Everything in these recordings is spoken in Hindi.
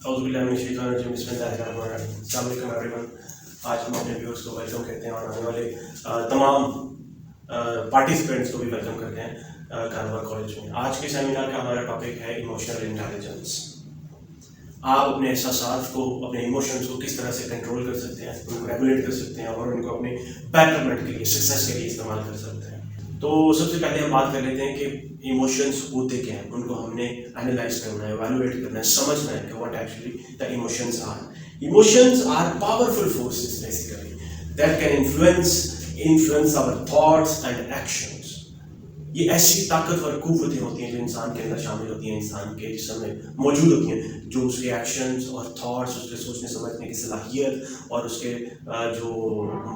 एवरीवन। आज हम अपने व्यूअर्स को वेलकम कहते हैं और आने वाले तमाम पार्टिसिपेंट्स को भी वेलकम करते हैं कारोबार कॉलेज में। आज के सेमिनार का हमारा टॉपिक है इमोशनल इंटेलिजेंस। आप अपने एहसास को, अपने इमोशंस को किस तरह से कंट्रोल कर सकते हैं, उनको रेगुलेट कर सकते हैं और उनको अपने बेटरमेंट के लिए, सक्सेस के लिए इस्तेमाल कर सकते हैं। तो सबसे पहले हम बात कर लेते हैं कि इमोशंस होते क्या हैं। उनको हमने एनालाइज करना है, इवैल्यूएट करना है, समझना है कि what actually the emotions are. Emotions are powerful forces basically that can influence our thoughts and actions. ये ऐसी ताकतवर कुव्वतें होती हैं जो इंसान के अंदर शामिल होती हैं, इंसान के जिस्म में मौजूद होती हैं, जो उसके एक्शंस और थॉट्स, उसके सोचने समझने की सलाहियत और उसके जो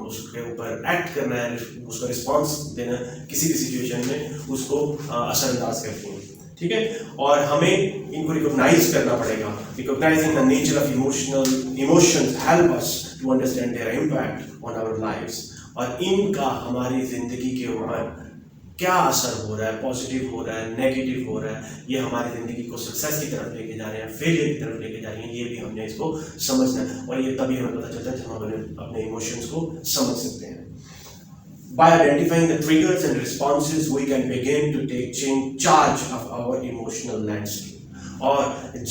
उसके ऊपर एक्ट करना है, उसका रिस्पांस देना किसी भी सिचुएशन में, उसको असरअंदाज करती हैं। ठीक है, और हमें इनको रिकॉग्नाइज करना पड़ेगा। Recognising the nature of emotions help us to understand their impact on our lives. और इनका हमारी जिंदगी के ऊपर क्या असर हो रहा है, पॉजिटिव हो रहा है, नेगेटिव हो रहा है, ये हमारी ज़िंदगी को सक्सेस की तरफ लेके जा रहे हैं, फेलियर की तरफ लेके जा रहे हैं, ये भी हमने इसको समझना है। और ये तभी हमें पता चलता है जब हम अपने इमोशंस को समझ सकते हैं। By identifying the triggers and responses, we can begin to take charge of our emotional landscape. और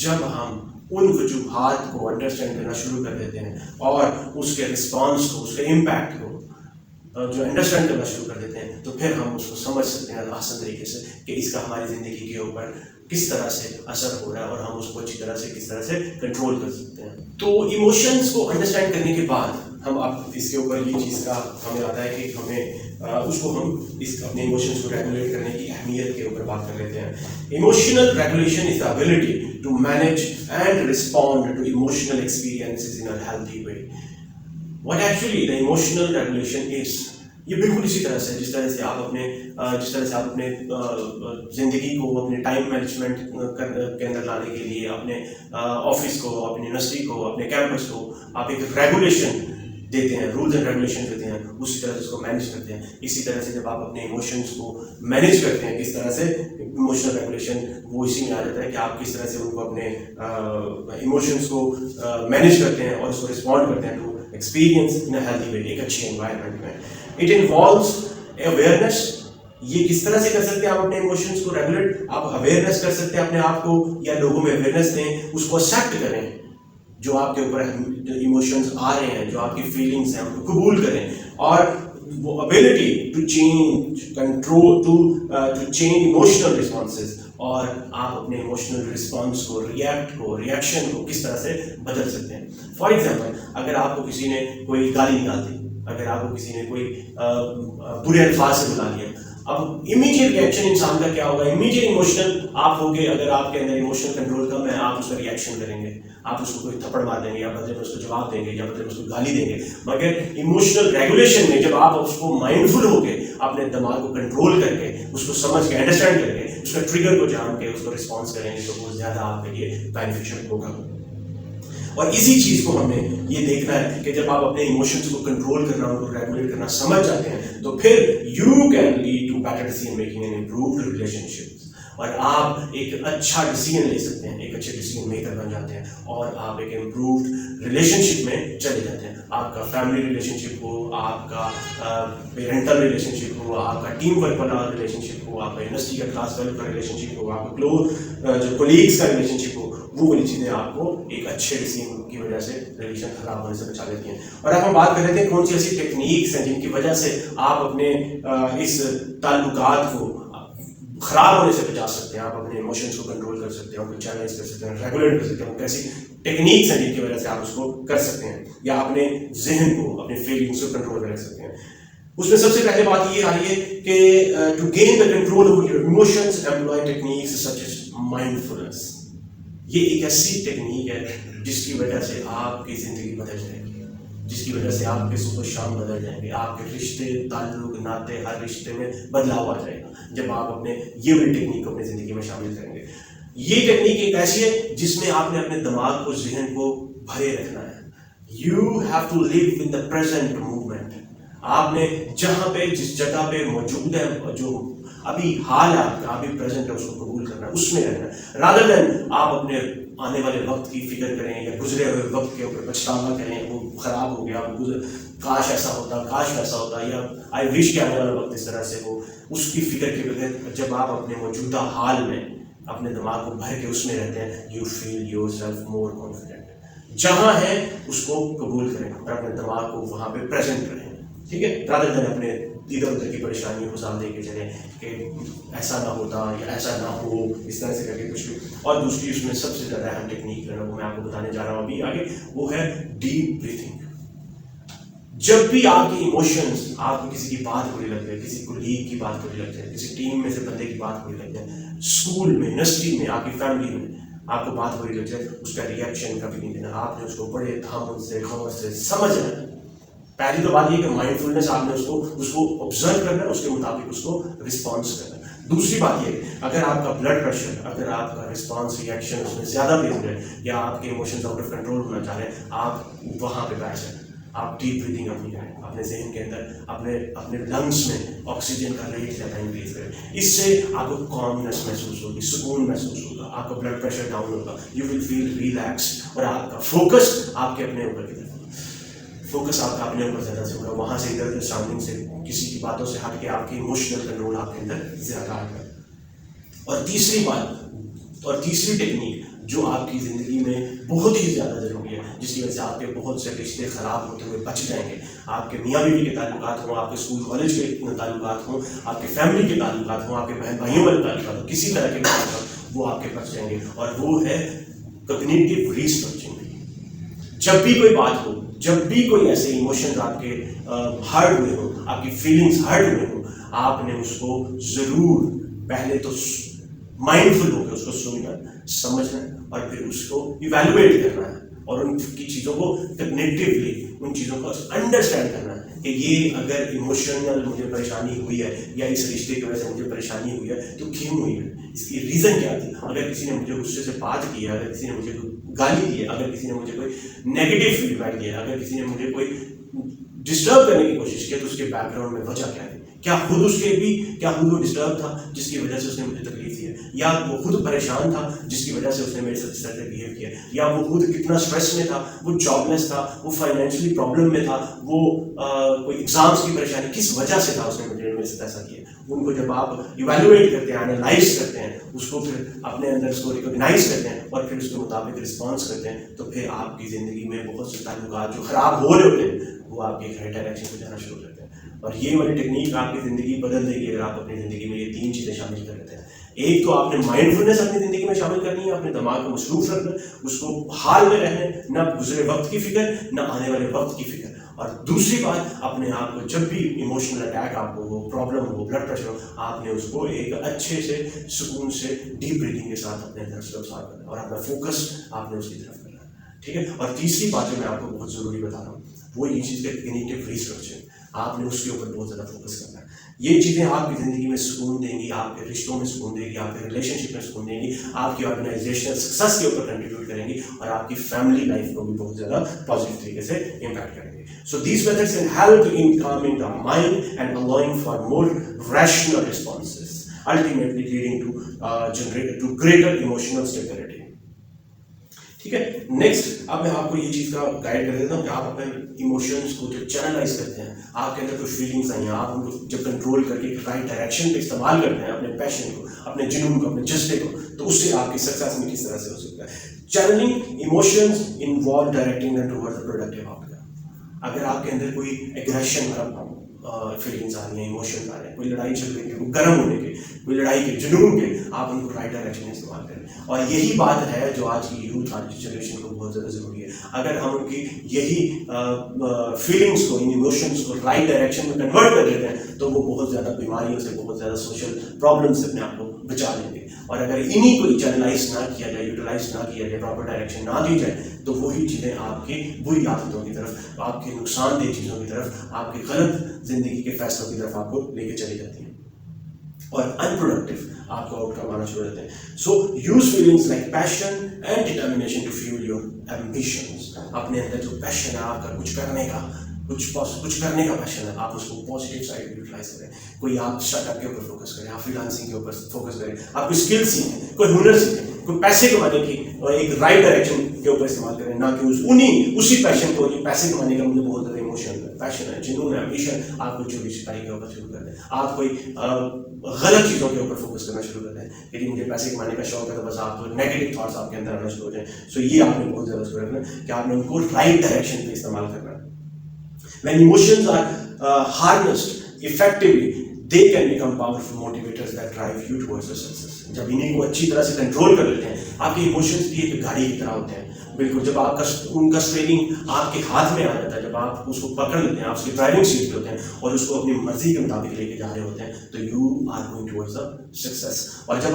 जब हम उन वजूहात को अंडरस्टैंड करना शुरू कर देते हैं और उसके रिस्पॉन्स को, उसके इम्पैक्ट को जो अंडरस्टैंड करना शुरू कर देते हैं, तो फिर हम उसको समझ सकते हैं आसान तरीके से कि इसका हमारी ज़िंदगी के ऊपर किस तरह से असर हो रहा है और हम उसको अच्छी तरह से किस तरह से कंट्रोल कर सकते हैं। तो इमोशंस को अंडरस्टैंड करने के बाद हम अब इसके ऊपर ये चीज़ का हमें आता है कि हमें उसको हम इस अपने इमोशंस को रेगुलेट करने की अहमियत के ऊपर बात कर लेते हैं। Emotional regulation is the ability to manage and respond to emotional experiences in a healthy way. What actually the emotional regulation is, ये बिल्कुल इसी तरह से जिस तरह से आप अपने ज़िंदगी को, अपने टाइम मैनेजमेंट के अंदर लाने के लिए, अपने ऑफिस को, अपनी यूनिवर्सिटी को, अपने कैंपस को आप एक रेगुलेशन देते हैं, रूल्स एंड रेगुलेशन देते हैं, उसी तरह से उसको मैनेज करते हैं। इसी तरह से जब आप अपने इमोशंस को मैनेज करते हैं, किस तरह से इमोशनल रेगुलेशन वो इसी में आ जाता है कि आप किस तरह से उनको अपने इमोशंस को मैनेज करते हैं और उसको रिस्पॉन्ड करते हैं to experience in a healthy way, एक अच्छी एनवायरनमेंट में। It involves awareness. ये किस तरह से कर सकते हैं आप अपने इमोशंस को रेगुलेट? आप अवेयरनेस कर सकते हैं अपने आप को, या लोगों में अवेयरनेस दें, उसको एक्सेप्ट करें जो आपके ऊपर जो इमोशंस आ रहे हैं, जो आपकी फीलिंग्स हैं, उनको कबूल करें। और वो ability to change control to change emotional responses, और आप अपने इमोशनल रिस्पॉन्स को, रिएक्शन को किस तरह से बदल सकते हैं। फॉर एग्जाम्पल, अगर आपको किसी ने कोई गाली निकाल दी, अगर आपको किसी ने कोई बुरे अल्फाज से बुला लिया, अब इमीडिएट रिएक्शन इंसान का क्या होगा? इमीडिएट इमोशनल आप होगे, अगर आपके अंदर इमोशनल कंट्रोल कम है, आप उसका रिएक्शन करेंगे, आप उसको कोई थप्पड़ मार देंगे, या बदले में उसको जवाब देंगे, या बदले में उसको गाली देंगे। मगर इमोशनल रेगुलेशन में जब आप उसको माइंडफुल होके, अपने दिमाग को कंट्रोल करके, उसको समझ के, अंडरस्टैंड करके, उसका ट्रिगर को जान के उसको रिस्पॉन्स करेंगे, तो वो ज़्यादा आपके लिए बेनिफिशियल होगा। और इसी चीज़ को हमें ये देखना है कि जब आप अपने इमोशंस को कंट्रोल करना, उनको रेगुलेट करना समझ जाते हैं, तो फिर you can lead to better decision making and improved relationships. और आप एक अच्छा डिसीजन ले सकते हैं, एक अच्छे डिसीजन मेकर बन जाते हैं, और आप एक इम्प्रूव्ड रिलेशनशिप में चले जाते हैं। आपका फैमिली रिलेशनशिप हो, आपका पेरेंटल रिलेशनशिप हो, आपका टीम वर्क वाला रिलेशनशिप हो, आपका यूनिवर्सिटी का क्लास वालों का रिलेशनशिप हो, आपका क्लोज जो कोलीग्स का रिलेशनशिप हो, वो वाली चीज़ें आपको एक अच्छे डिसीजन की वजह से रिलेशन खराब होने से बचा लेती हैं। और अब हम बात कर लेते हैं कौन सी ऐसी टेक्निक्स हैं जिनकी वजह से आप अपने इस ताल्लुकात को खराब होने से बचा सकते हैं, आप अपने इमोशंस को कंट्रोल कर सकते हैं, उनको चैनलाइज कर सकते हैं, रेगुलेट कर सकते हैं। कैसी टेक्निक्स हैं जिनकी वजह से आप उसको कर सकते हैं, या अपने जहन को, अपने फीलिंग्स को कंट्रोल कर सकते हैं। उसमें सबसे पहले बात ये आ रही है कि to gain the control over your emotions, employ techniques such as mindfulness. ये एक ऐसी टेक्निक है जिसकी वजह से आपकी ज़िंदगी बदल जाएगी, जिसकी वजह से आपके सुबह शाम बदल जाएंगे, आपके रिश्ते, ताल्लुक, नाते, हर रिश्ते में बदलाव आ जाएगा जब आप अपने ये वाली टेक्निक को अपनी ज़िंदगी में शामिल करेंगे। ये टेक्निक एक ऐसी है जिसमें आपने अपने दिमाग को, जहन को भरे रखना है। You have to live in the present movement. आपने जहाँ पे, जिस जगह पे मौजूद है, जो अभी हाल है आपका, अभी प्रेजेंट है, उसको कबूल करना है, उसमें रहना है, रादर देन आप अपने आने वाले वक्त की फिक्र करें या गुजरे हुए वक्त के ऊपर पछतावा करें, वो ख़राब हो गया, काश ऐसा होता, काश वैसा होता, या आई विश कि आने वाला वक्त इस तरह से हो, उसकी फिक्र के बगैर जब आप अपने मौजूदा हाल में अपने दिमाग को भर के उसमें रहते हैं, you feel your self more confident. जहाँ है उसको कबूल करें और अपने दिमाग को वहाँ पे प्रेजेंट करें, ठीक है, रादर देन अपने इधर उधर की परेशानियों को साथ लेके चले कि ऐसा ना होता या ऐसा ना हो, इस तरह से करके कुछ भी। और दूसरी उसमें सबसे ज़्यादा अहम टेक्निक है वो मैं आपको बताने जा रहा हूँ अभी आगे, वो है डीप ब्रीथिंग। जब भी आपके इमोशंस आपको किसी की बात बुरी लग जाए, किसी कोलीग की बात बुरी लग जाए, किसी टीम में से बंदे की बात बुरी लग जाए, स्कूल में, यूनिवर्सिटी में, आपकी फैमिली में आपको बात बुरी लग जाए, उसका रिएक्शन कभी नहीं देना। आपने उसको बड़े ध्यान से, गौर से समझना है। पहली तो बात ये कि माइंडफुलनेस, आपने उसको ऑब्जर्व करना है, उसके मुताबिक उसको रिस्पॉन्स करना है। दूसरी बात ये, अगर आपका ब्लड प्रेशर, अगर आपका रिस्पॉन्स रिएक्शन उसमें ज़्यादा तेज है या आपके इमोशंस आउट ऑफ कंट्रोल होना चाह रहे हैं, आप वहाँ पे बैठ जाए, आप डीप ब्रीथिंग अपनी करें, अपने जहन के अंदर अपने लंग्स में ऑक्सीजन का रेट ज़्यादा इंक्रीज करें। इससे आपको कॉमनेस महसूस होगी, सुकून महसूस होगा, आपका ब्लड प्रेशर डाउन होगा, यू विल फील रिलैक्स, और आपका फोकस आपके अपने ऊपर की तरफ, फोकस आपका अपने ऊपर ज़्यादा से होगा, वहाँ से इधर उधर सराउंडिंग से, किसी की बातों से हट के आपकी इमोशनल कंट्रोल आपके अंदर ज़्यादा आएगा। और तीसरी बात और तीसरी टेक्निक जो आपकी ज़िंदगी में बहुत ही ज़्यादा ज़रूरी है, जिसकी वजह से आपके बहुत से रिश्ते ख़राब होते हुए बच जाएंगे, आपके मियाँ बीवी के ताल्लुकात हों, आपके स्कूल कॉलेज के ताल्लुकात हों, आपके फैमिली के ताल्लुकात हों, आपके बहन भाइयों वाले ताल्लुकात हों, किसी तरह के ताल्लुकात, वो आपके बच जाएंगे। और वो है कॉग्निटिव रीस्ट्रक्चरिंग। जब भी कोई बात हो, जब भी कोई ऐसे इमोशंस आपके हर्ट हुए हो, आपकी फीलिंग्स हर्ट हुए हो, आपने उसको ज़रूर पहले तो माइंडफुल होकर उसको सुनना, समझना और फिर उसको इवैल्यूएट करना है, और उनकी चीज़ों को कॉग्निटिवली उन चीज़ों को अंडरस्टैंड करना है कि ये अगर इमोशनल मुझे परेशानी हुई है या इस रिश्ते की वजह से मुझे परेशानी हुई है तो क्यों हुई है, इसकी रीज़न क्या थी। अगर किसी ने मुझे गुस्से से बात की है, अगर किसी ने मुझे गाली दी है, अगर किसी ने मुझे कोई नेगेटिव फीडबैक दिया, अगर किसी ने मुझे कोई डिस्टर्ब करने की कोशिश की, तो उसके बैकग्राउंड में वजह क्या है। क्या खुद वो डिस्टर्ब था जिसकी वजह से उसने मुझे तकलीफ दी है, या वो खुद परेशान था जिसकी वजह से उसने मेरे साथ इस तरह से बिहेव किया, या वो खुद कितना स्ट्रेस में था, वो जॉबलेस था, वो फाइनेंशियली प्रॉब्लम में था, वो कोई एग्जाम्स की परेशानी, किस वजह से था उसने मेरे साथ ऐसा किया। उनको जब आप इवैल्यूएट करते हैं, एनालाइज करते हैं, उसको फिर अपने अंदर उसको रिकॉग्नाइज करते हैं और फिर उसके मुताबिक रिस्पॉन्स करते हैं, तो फिर आपकी ज़िंदगी में बहुत से ताल्लुकात जो ख़राब हो रहे होते हैं वो आपके एक राइट डायरेक्शन में जाना शुरू करते हैं। और ये वाली टेक्निक आपकी ज़िंदगी बदल देगी अगर आप अपनी ज़िंदगी में ये 3 चीज़ें शामिल कर लेते हैं। एक तो आपने माइंडफुलनेस अपनी ज़िंदगी में शामिल करनी है, अपने दिमाग को मसरूफ रखना, उसको हाल में रहने, ना गुजरे वक्त की फिक्र, ना आने वाले वक्त की फिक्र। और दूसरी बात, अपने आप को जब भी इमोशनल अटैक आपको हो, प्रॉब्लम हो, ब्लड प्रेशर हो, आपने उसको एक अच्छे से सुकून से डीप ब्रीथिंग के साथ अपने तरफ से ऑब्जर्व करना और अपना फोकस आपने उसकी तरफ करना है, ठीक है। और तीसरी बात जो मैं आपको बहुत ज़रूरी बता रहा हूँ वो ये चीज़ कॉग्निटिव रीस्ट्रक्चर, आपने उसके ऊपर बहुत ज़्यादा फोकस करना है। ये चीज़ें आपकी ज़िंदगी में सुकून देंगी, आपके रिश्तों में सुकून देंगी, आपके रिलेशनशिप में सुकून देंगी, आपकी ऑर्गेनाइजेशनल सक्सेस के ऊपर कंट्रीब्यूट करेंगी और आपकी फैमिली लाइफ को भी बहुत ज़्यादा पॉजिटिव तरीके से इम्पैक्ट करेंगे। So these methods can help in calming the mind and allowing for more rational responses, ultimately leading to greater emotional stability. ठीक है, नेक्स्ट अब मैं आपको ये चीज़ का गाइड कर देता हूँ कि आप अपने इमोशंस को जब चैनलाइज करते हैं, आपके अंदर कुछ फीलिंग्स आई हैं, आप उनको जब कंट्रोल करके राइट डायरेक्शन पे इस्तेमाल करते हैं, अपने पैशन को, अपने जुनून को, अपने जज्बे को, तो उससे आपकी सक्सेस में किस तरह से हो सकता है। Channelling emotions involve directing them towards the productive outcome. अगर आपके अंदर कोई एग्रेशन का फीलिंग्स आ रही हैं, इमोशंस आ रहे हैं, कोई लड़ाई चल रही है, गर्म होने के, कोई लड़ाई के, जुनून के, आप उनको राइट डायरेक्शन में इस्तेमाल करें। और यही बात है जो आज की यूथ, आज की जनरेशन को बहुत ज़्यादा ज़रूरी है। अगर हम उनकी यही फीलिंग्स को, इन इमोशंस को राइट डायरेक्शन में कन्वर्ट कर देते हैं तो वो बहुत ज़्यादा बीमारियों से, बहुत ज़्यादा सोशल प्रॉब्लम से अपने आप को बचा लेंगे। और अगर इन्हीं को चैनलाइज ना किया जाए, यूटिलाइज ना किया जाए, प्रॉपर डायरेक्शन ना दी जाए, तो वही चीज़ें आपकी बुरी आदतों की तरफ, आपके नुकसानदेह चीज़ों की तरफ, आपकी गलत जिंदगी के फैसलों की तरफ आपको लेके चली जाती हैं और अनप्रोडक्टिव आपको आउटकम आना शुरू होते हैं। So use feelings like passion and determination to fuel your ambitions. अपने अंदर जो पैशन है आपका कुछ करने का, कुछ करने का पैशन है, आप उसको पॉजिटिव साइड यूटिलाइज करें। कोई आप स्टार्टअप के ऊपर फोकस करें, आप फ्रीलांसिंग के ऊपर फोकस करें, आप कोई स्किल सीखें, कोई हुनर सीखें, कोई पैसे कमाने की और एक राइट डायरेक्शन के ऊपर इस्तेमाल करें, ना कि उसी पैशन को, जो पैसे कमाने का मुझे बहुत ज़्यादा इमोशन है, पैशन है, जुनून है, एम्बिशन, आप कुछ भी शिकारी के ऊपर शुरू कर दें। आप कोई गलत चीज़ों के ऊपर फोकस करना शुरू कर दें, यदि मुझे पैसे कमाने का शौक है तो बस आप नेगेटिव थॉट्स आपके अंदर आना शुरू हो जाए। सो ये आपने बहुत ज़्यादा शुरू रखना कि आपने उनको राइट डायरेक्शन पे इस्तेमाल करना है। When emotions are harnessed effectively, they can become powerful motivators that drive you towards the success. जब इन्हीं को अच्छी तरह से कंट्रोल कर लेते हैं, आपके इमोशंस भी एक गाड़ी की तरह होते हैं। बिल्कुल, जब आपका उनका स्टीयरिंग आपके हाथ में आ जाता है, जब आप उसको पकड़ लेते हैं, आप उसकी ड्राइविंग सीट पे होते हैं और उसको अपनी मर्जी के मुताबिक लेके जा रहे होते हैं, तो you are going towards the success. और जब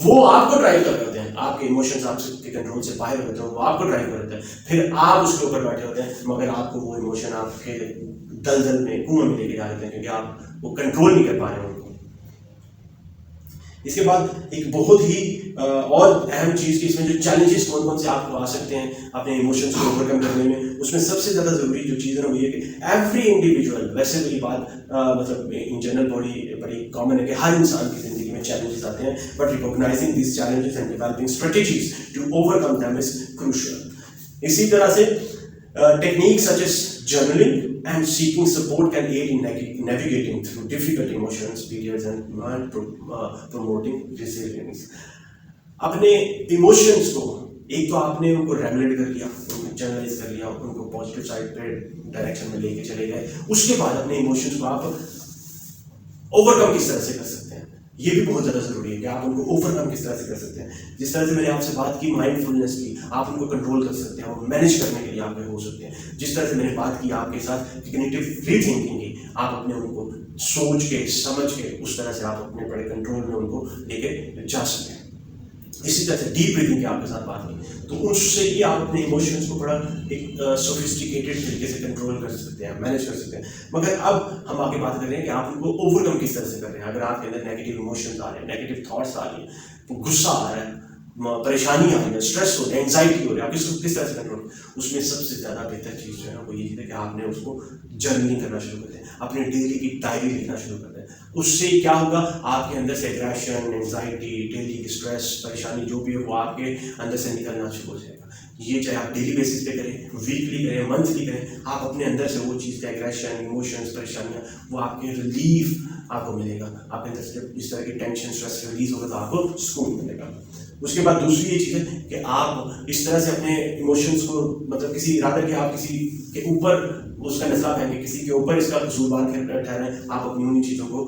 वो आपको ड्राइव कर रहे होते हैं, आपके इमोशंस आपके कंट्रोल से बाहर होते हैं, वो आपको ड्राइव कर रहे होते हैं, फिर आप उसके ऊपर बैठे होते हैं, मगर आपको वो इमोशन आपके दलदल में, कुएं में लेके जा रहे हैं, क्योंकि आप वो कंट्रोल नहीं कर पा रहे हैं उनको। इसके बाद एक बहुत ही और अहम चीज़ कि इसमें जो चैलेंजेस कौन कौन से आपको आ सकते हैं अपने इमोशंस को ओवरकम करने में, उसमें सबसे ज़्यादा ज़रूरी जो चीज़ है वो ये कि एवरी इंडिविजुअल, वैसे मेरी बात मतलब इन जनरल बड़ी कॉमन है कि हर इंसान की ज़िंदगी में चैलेंजेस आते हैं, but recognising this challenges and developing strategies to overcome them is crucial. इसी तरह से techniques such as journaling and seeking support can aid in navigating through difficult emotions, periods and promoting resilience. अपने इमोशंस को एक तो आपने उनको रेगुलेट कर लिया, उनको जर्नलाइज कर लिया, उनको पॉजिटिव साइड पे डायरेक्शन में लेके चले गए, उसके बाद अपने इमोशंस को आप ओवरकम किस तरह से कर सकते हैं, ये भी बहुत ज़्यादा ज़रूरी है कि आप उनको ओवरकम किस तरह से कर सकते हैं। जिस तरह से मैंने आपसे बात की माइंडफुलनेस की, आप उनको कंट्रोल कर सकते हैं और मैनेज करने के लिए आपके हो सकते हैं। जिस तरह से मैंने बात की आपके साथ कॉग्निटिव रीथिंकिंग की, आप अपने उनको सोच के, समझ के, उस तरह से आप अपने बड़े कंट्रोल में उनको लेके जा सकते हैं। इसी तरह से डीप ब्रीथिंग की आपके साथ बात की, तो उससे भी आप अपने इमोशंस को बड़ा एक सोफिस्टिकेटेड तरीके से कंट्रोल कर सकते हैं, मैनेज कर सकते हैं। मगर अब हम आगे बात कर रहे हैं कि आप उनको ओवरकम किस तरह से कर रहे हैं। अगर आपके अंदर नेगेटिव इमोशंस आ रहे हैं, नेगेटिव थॉट्स आ रही हैं, गुस्सा आ रहा है, परेशानी आ रही है, स्ट्रेस हो रहा है, एंजाइटी हो रही है, आप इसको किस तरह से कंट्रोल, उसमें सबसे ज़्यादा बेहतर चीज़ जो है वो ये है कि आपने उसको जर्नलिंग करना शुरू कर दें, अपने डेली की डायरी लिखना शुरू कर दें। उससे क्या होगा, आपके अंदर से एग्रेशन, एंजाइटी, डेली की स्ट्रेस, परेशानी जो भी है वो आपके अंदर से निकलना शुरू हो जाएगा। ये चाहे आप डेली बेसिस पे करें, वीकली करें, मंथली करें, आप अपने अंदर से वो चीज़ का एग्रेशन, इमोशंस, परेशानियाँ, वो आपके रिलीफ आपको मिलेगा। आपके अंदर से जब इस तरह की टेंशन, स्ट्रेस रिलीज होगा तो आपको सुकून मिलेगा। उसके बाद दूसरी ये चीज़ है कि आप इस तरह से अपने इमोशंस को, मतलब किसी इरादे के, आप किसी के ऊपर उसका नजला फेंके, किसी के ऊपर इसका कसूरवार ठहराएं, आप अपनी उन चीज़ों को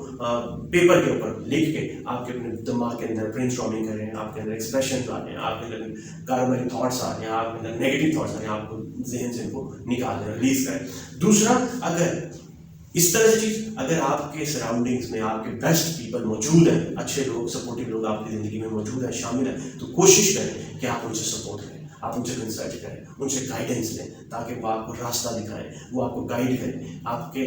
पेपर के ऊपर लिख के आपके अपने दिमाग के अंदर ब्रेनस्टॉर्मिंग करें, आपके अंदर एक्सप्रेशन आ रहे हैं, आपके अंदर कारोबारी थॉट्स आ रहे हैं, आपके अंदर नेगेटिव थॉट्स आ रहे हैं, आपको जहन से इनको निकाल दें, रिलीज करें। दूसरा, अगर इस तरह से चीज़, अगर आपके सराउंडिंग्स में आपके बेस्ट पीपल मौजूद हैं, अच्छे लोग, सपोर्टिव लोग आपकी ज़िंदगी में मौजूद हैं, शामिल हैं, तो कोशिश करें कि आप उनसे सपोर्ट करें, आप उनसे कंसल्ट करें, उनसे गाइडेंस लें, ताकि वो आपको रास्ता दिखाएं, वो आपको गाइड करें, आपके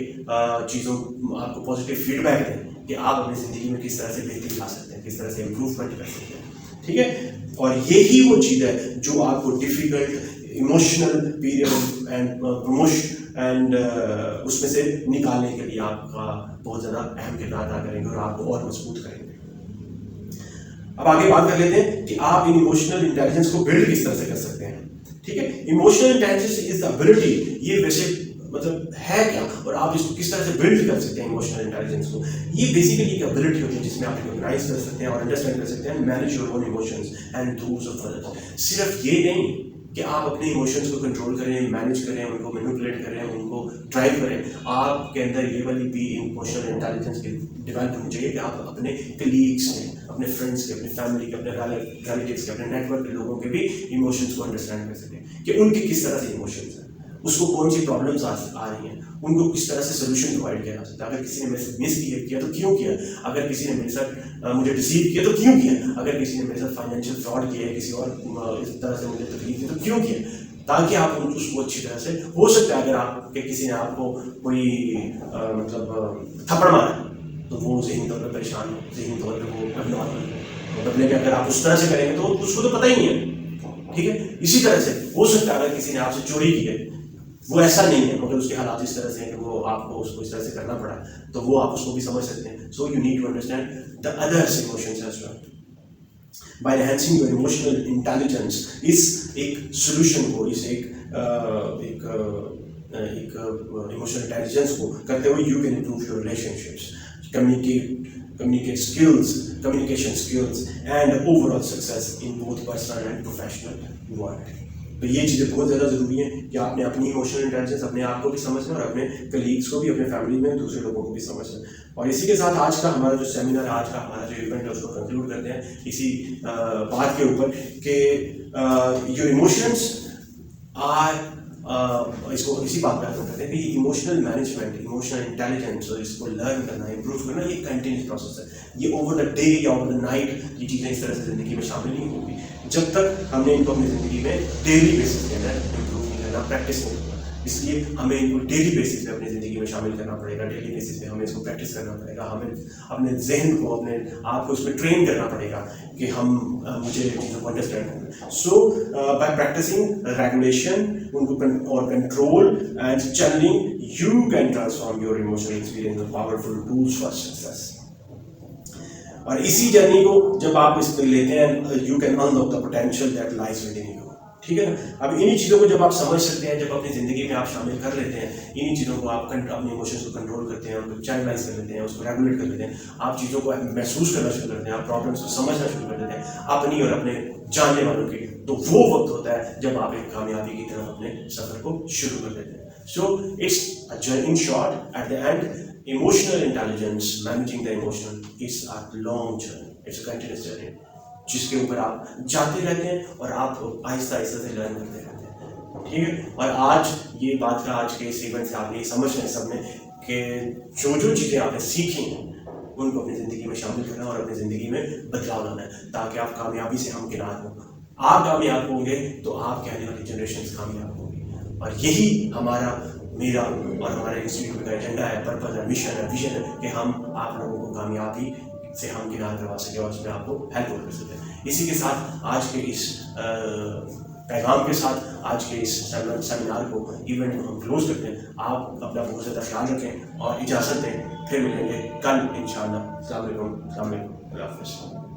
चीज़ों, आपको पॉजिटिव फीडबैक दें कि आप अपनी ज़िंदगी में किस तरह से बेहतरी ला सकते हैं, किस तरह से इम्प्रूवमेंट कर सकते हैं। ठीक है, और यही वो चीज़ है जो आपको difficult emotional period and promotion and उसमें से निकालने के लिए आपका बहुत ज़्यादा अहम किरदार अदा करेंगे और आपको और मजबूत करेंगे। अब आगे बात कर लेते हैं कि आप इन इमोशनल इंटेलिजेंस को बिल्ड किस तरह से कर सकते हैं। ठीक है, emotional intelligence is the ability, ये वैसे मतलब है क्या और आप इसको किस तरह से बिल्ड कर सकते हैं इमोशनल इंटेलिजेंस को। ये बेसिकली एक एबिलिटी होती है जिसमें आप रिकॉग्नाइज कर सकते हैं और अंडरस्टैंड कर सकते हैं, manage your own emotions and those of others. सिर्फ ये नहीं कि आप अपने इमोशंस को कंट्रोल करें, मैनेज करें, उनको मैनिपुलेट करें, उनको ड्राइव करें, आपके अंदर ये वाली भी इमोशनल इंटेलिजेंस की डेवलप होनी चाहिए कि आप अपने कलीग्स के, अपने फ्रेंड्स के, अपने फैमिली के, अपने रिलेटिव्स के, अपने नेटवर्क के लोगों के भी इमोशंस को अंडरस्टैंड कर सकें कि उनके किस तरह से इमोशंस हैं, उसको कौन सी प्रॉब्लम्स आ रही हैं, उनको किस तरह से सोल्यूशन प्रोवाइड किया जा सकता है। अगर किसी ने मेरे साथ मिसबिहेव किया तो क्यों किया, अगर किसी ने मेरे साथ मुझे डिसीव किया तो क्यों किया, अगर किसी ने मेरे साथ फाइनेंशियल फ्रॉड किया है, किसी और इस तरह से मुझे तकलीफ दी तो क्यों किया, ताकि आप उसको अच्छी तरह से, हो सकता है अगर आपके किसी ने आपको कोई मतलब थप्पड़ मारा तो वो ज़हनी तौर पर परेशान हो, ज़हनी तौर पर वो अबनॉर्मल हो, बदले में अगर आप उस तरह से करेंगे तो उसको तो पता ही नहीं है। ठीक है, इसी तरह से हो सकता है अगर किसी ने आपसे चोरी की है, वो ऐसा नहीं है, मगर उसके हालात इस तरह से हैं कि वो आपको उसको इस तरह से करना पड़ा, तो वो आप उसको भी समझ सकते हैं. So you need to understand the others emotions as well. By enhancing your emotional intelligence, इस एक solution को, इस एक emotional intelligence को करते हुए you can improve your relationships, communicate skills, communication skills and overall success in both personal and professional world. तो ये चीज़ें बहुत ज़्यादा ज़रूरी हैं कि आपने अपनी इमोशनल इंटेलिजेंस अपने आप को भी समझना और अपने कलीग्स को भी, अपने फैमिली में दूसरे लोगों को भी समझना. और इसी के साथ आज का हमारा जो सेमिनार, आज का हमारा जो इवेंट है, उसको कंक्लूड करते हैं इसी बात के ऊपर कि योर इमोशंस आर, इसको इसी बात पर खत्म करते हैं कि इमोशनल मैनेजमेंट, इमोशनल इंटेलिजेंस और इसको लर्न करना, इम्प्रूव करना, ये कंटिन्यूस प्रोसेस है. ये ओवर द डे या ओवर द नाइट ये चीज़ें इस तरह से ज़िंदगी में शामिल नहीं होगी जब तक हमने इनको अपनी ज़िंदगी में डेली बेसिस पे इम्प्रूव नहीं करना, प्रैक्टिस नहीं करना. इसलिए हमें इनको डेली बेसिस पे अपनी ज़िंदगी में शामिल करना पड़ेगा. डेली बेसिस पे हमें इसको प्रैक्टिस करना पड़ेगा. हमें अपने जहन को, अपने आप को उसमें ट्रेन करना पड़ेगा कि मुझे चीज़ों को अंडरस्टैंड करना. सो बाय प्रैक्टिसिंग रेगुलेशन और control and channelling, you can transform your emotional experience in powerful tools for success. और इसी जर्नी को जब आप इस पर लेते हैं, you can unlock the potential that lies with in you. ठीक है ना. अब इन्हीं चीज़ों को जब आप समझ सकते हैं, जब अपनी ज़िंदगी में आप शामिल कर लेते हैं, इन्हीं चीज़ों को आप अपने इमोशंस को कंट्रोल करते हैं, उनको चैनलाइज कर लेते हैं, उसको रेगुलेट कर लेते हैं, आप चीज़ों को महसूस करना शुरू करते हैं, आप प्रॉब्लम्स को समझना शुरू कर देते हैं अपनी और अपने जानने वालों की, तो वो वक्त होता है जब आप एक कामयाबी की तरफ अपने सफ़र को शुरू कर देते हैं. So it's a journey. In short, at the end, emotional intelligence, managing the emotion is a long journey. It's a continuous journey, जिसके ऊपर आप जाते रहते हैं और आप आहिस्ता आहिस्ता से लर्न करते रहते हैं. ठीक है. और आज ये बात का, आज के इस इवेंट से आप ये समझ रहे हैं सब में कि जो चीज़ें आपने सीखी हैं उनको अपनी ज़िंदगी में शामिल करना और अपनी ज़िंदगी में बदलाव लाना है, ताकि आप कामयाबी से हमकिनार हो. आप कामयाब होंगे तो आपके आने वाली जनरेशन कामयाब होंगी. और यही मेरा और हमारे इंस्टीट्यूट का एजेंडा है, पर्पस है, मिशन है, विजन है कि हम आप लोगों को कामयाबी से हमकिनार करवा सकें और उसमें आपको हेल्प कर सकें. इसी के साथ आज के इस पैगाम के साथ आज के इस सेमिनार को, इवेंट को हम क्लोज करते हैं. आप अपना बहुत ज़्यादा ख्याल रखें और इजाज़त दें. फिर मिलेंगे कल इंशाअल्लाह. अस्सलाम वालेकुम. अल्लाह हाफ़िज़.